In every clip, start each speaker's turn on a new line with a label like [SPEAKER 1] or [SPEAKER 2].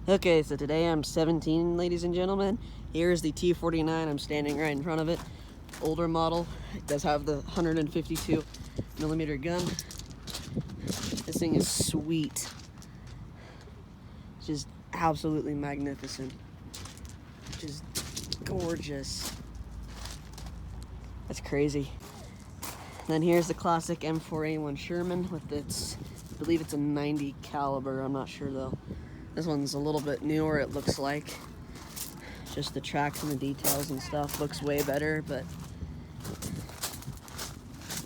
[SPEAKER 1] Okay, so today I'm 17, ladies and gentlemen. Here's the T49. I'm standing right in front of it. Older model. It does have the 152 millimeter gun. This thing is sweet. Just absolutely magnificent. Just gorgeous. That's crazy. And then here's the classic M4A1 Sherman with its, I believe it's a 90 caliber. I'm not sure though. This one's a little bit newer, it looks like. Just the tracks and the details and stuff looks way better, but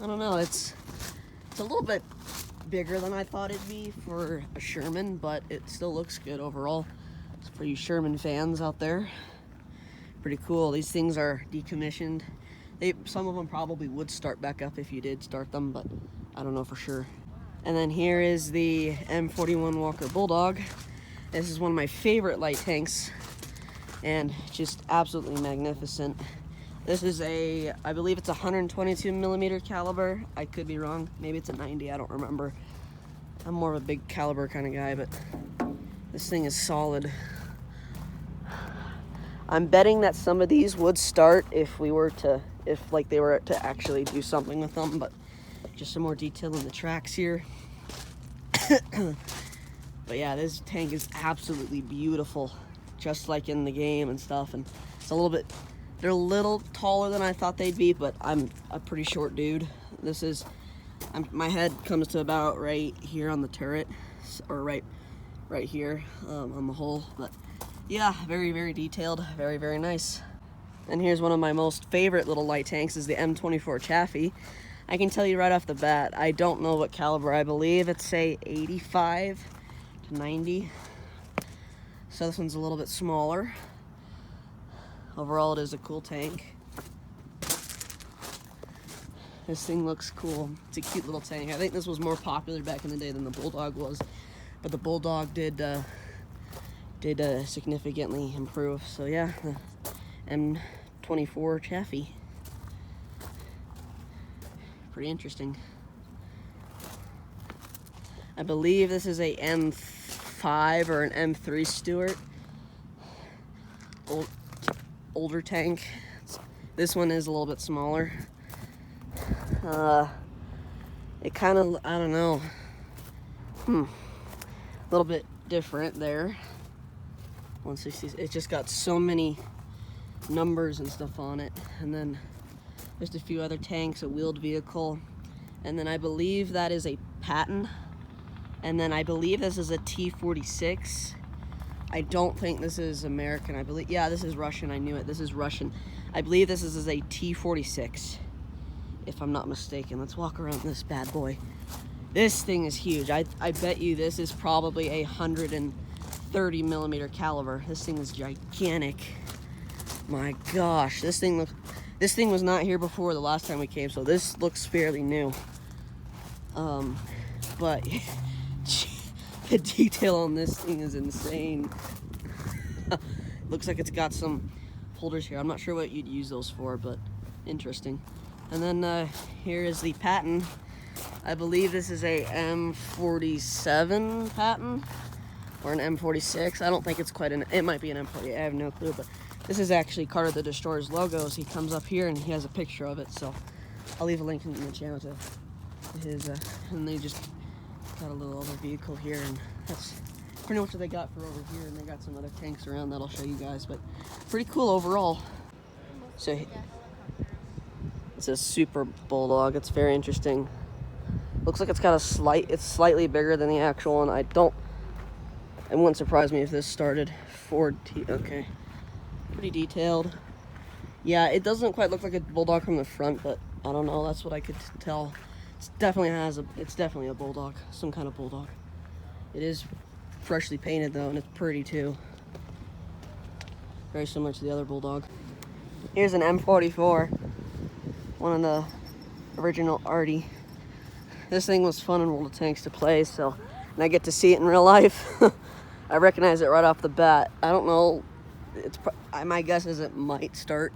[SPEAKER 1] I don't know, it's a little bit bigger than I thought it'd be for a Sherman, but it still looks good overall. It's for you Sherman fans out there. Pretty cool. These things are decommissioned. Some of them probably would start back up if you did start them, but I don't know for sure. And then here is the M41 Walker Bulldog. This is one of my favorite light tanks and just absolutely magnificent. This is I believe it's a 122 millimeter caliber. I could be wrong. Maybe it's a 90, I don't remember. I'm more of a big caliber kind of guy, but this thing is solid. I'm betting that some of these would start if they were to actually do something with them, but just some more detail in the tracks here. But yeah, this tank is absolutely beautiful, just like in the game and stuff. And it's they're a little taller than I thought they'd be, but I'm a pretty short dude. My head comes to about right here on the turret, or right here on the hull. But yeah, very, very detailed, very, very nice. And here's one of my most favorite little light tanks, is the M24 Chaffee. I can tell you right off the bat, I don't know what caliber. I believe it's a 85 to 90. So this one's a little bit smaller. Overall, it is a cool tank. This thing looks cool. It's a cute little tank. I think this was more popular back in the day than the Bulldog was, but the Bulldog did significantly improve. So yeah, the M24 Chaffee. Pretty interesting. I believe this is a M5 or an M3 Stuart. Older tank. This one is a little bit smaller. It kind of, I don't know. A little bit different there. 160. It's just got so many numbers and stuff on it, and then just a few other tanks, a wheeled vehicle, and then I believe that is a Patton, and then I believe this is a T46. I don't think this is American. I believe, yeah, this is Russian. I knew it. This is Russian. I believe this is a T46, if I'm not mistaken. Let's walk around this bad boy. This thing is huge. I bet you this is probably a 130 millimeter caliber. This thing is gigantic. My gosh, this thing was not here before the last time we came, so this looks fairly new. But the detail on this thing is insane. Looks like it's got some holders here. I'm not sure what you'd use those for, but interesting. And then here is the Patton. I believe this is a M47 Patton or an M46. I don't think it's quite it might be an M48. I have no clue, but this is actually Carter the Destroyer's logos. He comes up here and he has a picture of it, so I'll leave a link in the channel to his, and they just got a little other vehicle here, and that's pretty much what they got for over here, and they got some other tanks around that I'll show you guys, but pretty cool overall. So it's a Super Bulldog. It's very interesting. Looks like it's got it's slightly bigger than the actual one. It wouldn't surprise me if this started Ford okay. Pretty detailed. Yeah, it doesn't quite look like a Bulldog from the front, but I don't know, that's what I could tell. It's definitely a Bulldog, some kind of Bulldog. It is freshly painted though, and it's pretty too. Very similar to the other Bulldog. Here's an M44. one of the original arty. This thing was fun in World of Tanks to play, so, and I get to see it in real life. I recognize it right off the bat. I don't know, my guess is it might start.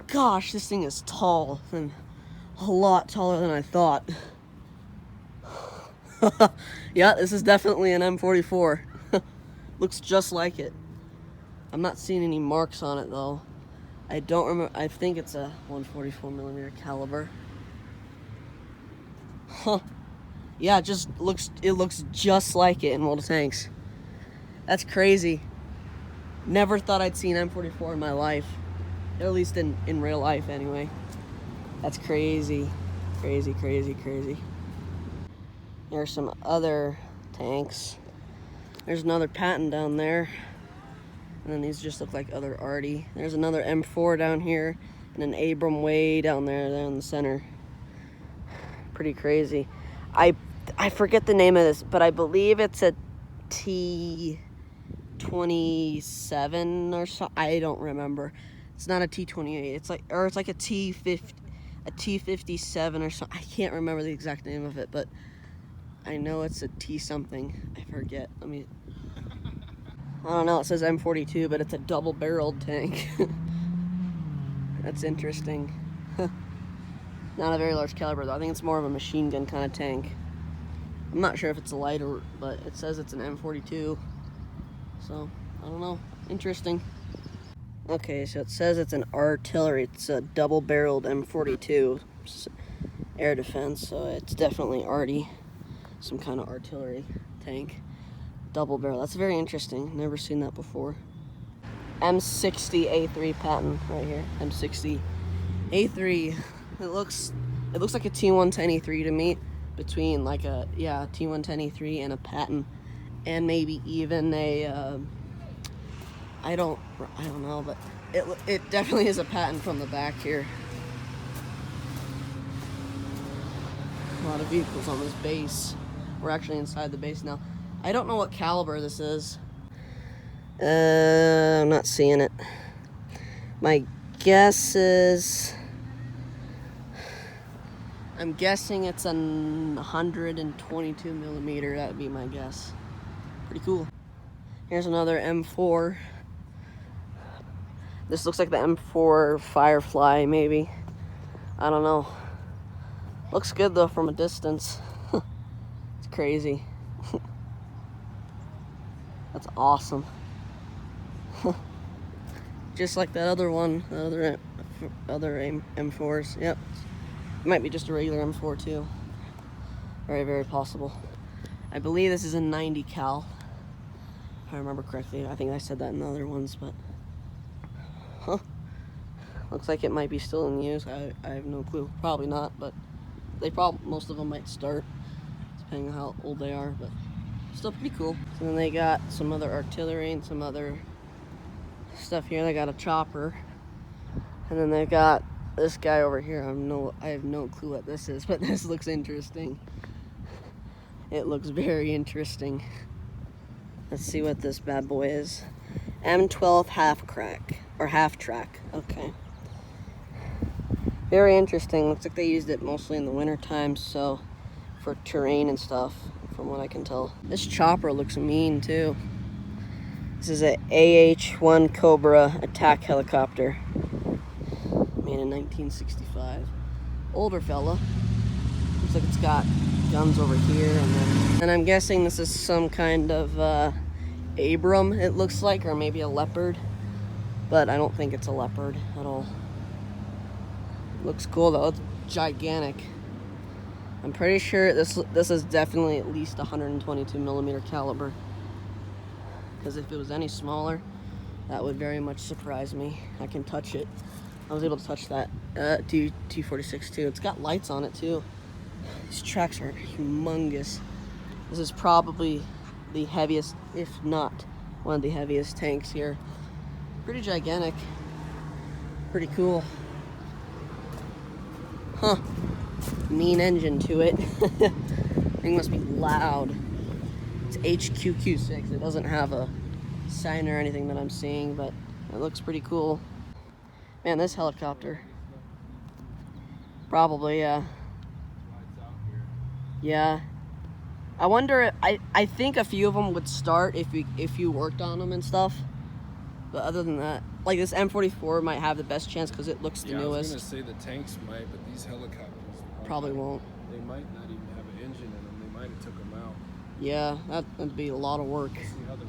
[SPEAKER 1] Gosh, this thing is tall, and a lot taller than I thought. Yeah, this is definitely an M44. Looks just like it. I'm not seeing any marks on it though. I don't remember. I think it's a 144mm caliber. Huh. Yeah, it looks just like it in World of Tanks. That's crazy. Never thought I'd see an M44 in my life. Or at least in real life anyway. That's crazy. Crazy, crazy, crazy. There's some other tanks. There's another Patton down there. And then these just look like other arty. There's another M4 down here and an Abrams way down there in the center. Pretty crazy. I forget the name of this, but I believe it's a T27 or so. I don't remember. It's not a T28. It's like a T57 or something. I can't remember the exact name of it, but I know it's a T something. I forget. I don't know. It says M42, but it's a double-barreled tank. That's interesting. Not a very large caliber, though. I think it's more of a machine gun kind of tank. I'm not sure if it's a lighter, but it says it's an M42. So, I don't know. Interesting. Okay, so it says it's an artillery. It's a double-barreled M42 air defense, so it's definitely arty. Some kind of artillery tank. Double barrel. That's very interesting. Never seen that before. M60A3 Patton right here. M60A3. It looks like a T110E3 to me, between like a T110E3 and a Patton, and maybe even a I don't know, but it definitely is a Patton from the back here. A lot of vehicles on this base. We're actually inside the base now. I don't know what caliber this is. I'm not seeing it. My guess is, I'm guessing it's a 122mm. That would be my guess. Pretty cool. Here's another M4. This looks like the M4 Firefly, maybe. I don't know. Looks good though from a distance. It's crazy. That's awesome. Just like that other one, the other M4s. Yep. It might be just a regular M4 too. Very, very possible. I believe this is a 90 cal. If I remember correctly. I think I said that in the other ones, but looks like it might be still in use. I have no clue. Probably not, but most of them might start, depending on how old they are, but still pretty cool. So then they got some other artillery and some other stuff here. They got a chopper, and then they got this guy over here. I have no clue what this is, but this looks interesting. It looks very interesting. Let's see what this bad boy is. M12 half track. Okay. Very interesting. Looks like they used it mostly in the winter time, so for terrain and stuff, from what I can tell. This chopper looks mean too. This is a AH-1 Cobra attack helicopter, made in 1965. Older fella. Looks like it's got guns over here, and I'm guessing this is some kind of Abrams, it looks like, or maybe a Leopard, but I don't think it's a Leopard at all. Looks cool though. It's gigantic. I'm pretty sure this is definitely at least 122mm caliber, because if it was any smaller, that would very much surprise me. I can touch it. I was able to touch that T46 too. It's got lights on it too. These tracks are humongous. This is probably the heaviest, if not one of the heaviest tanks here. Pretty gigantic. Pretty cool. Huh. Mean engine to it. Thing must be loud. It's HQQ6. It doesn't have a sign or anything that I'm seeing, but it looks pretty cool. Man, this helicopter. Probably, yeah.
[SPEAKER 2] Lights out here.
[SPEAKER 1] Yeah. I wonder. I think a few of them would start if you worked on them and stuff. But other than that, like this M44 might have the best chance because it looks the newest.
[SPEAKER 2] I was gonna say the tanks might, but these helicopters
[SPEAKER 1] probably won't.
[SPEAKER 2] They might not even have an engine in them. They might have took them out.
[SPEAKER 1] Yeah, that'd be a lot of work.
[SPEAKER 2] See how the